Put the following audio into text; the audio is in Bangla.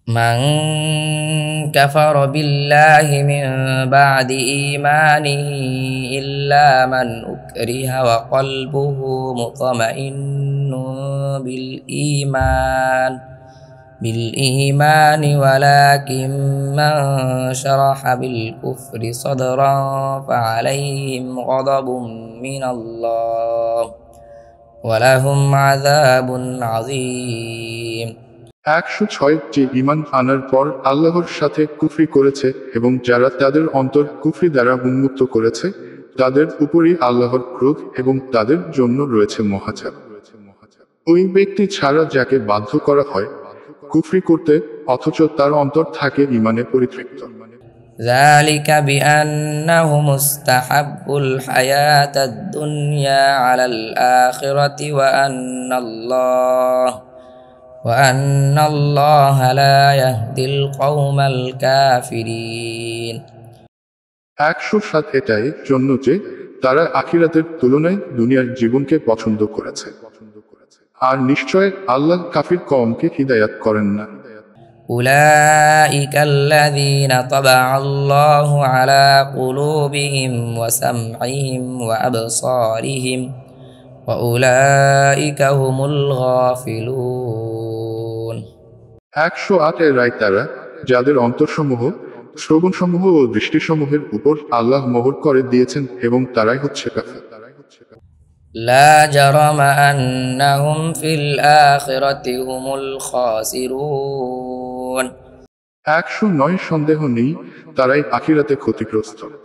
من كفر بالله من بعد إيمانه إلا من أكره وقلبه مطمئن بالإيمان ولكن من شرح بالكفر صدرا فعليهم غضب من الله ولهم عذاب عظيم 106 যে ঈমান আনার পর আল্লাহর সাথে কুফরি করেছে এবং যারা তাদের অন্তর কুফরি দ্বারা উন্মুক্ত করেছে তাদের উপরই আল্লাহর ক্রোধ এবং তাদের জন্য রয়েছে মহাচাপ। ওই ব্যক্তি ছাড়া যাকে বাধ্য করা হয় কুফরি করতে অথচ তার অন্তর থাকে ঈমানে পরিতৃপ্ত। ذلك بأنهم استحبوا الحياة الدنيا على الآخرة وأن الله لا يهدي القوم الكافرين 107 এটাই জন্য যে তারা আখিরাতের তুলনায় দুনিয়ার জীবনকে পছন্দ করেছে আর নিশ্চয় আল্লাহ কাফির কওমকে হিদায়াত করেন না। أولئك الذين طبع الله على قلوبهم وسمعهم وأبصارهم وأولئك هم الغافلون 108 এর রায় তারা যাদের অন্তরসমূহ শ্রবণসমূহ ও দৃষ্টিসমূহের উপর আল্লাহ মোহর করে দিয়েছেন এবং তারাই হচ্ছে কাফির। لا جرم أنهم في الآخرة هم الخاسرون 109 সন্দেহ নেই তারাই আখিরাতে ক্ষতিগ্রস্ত।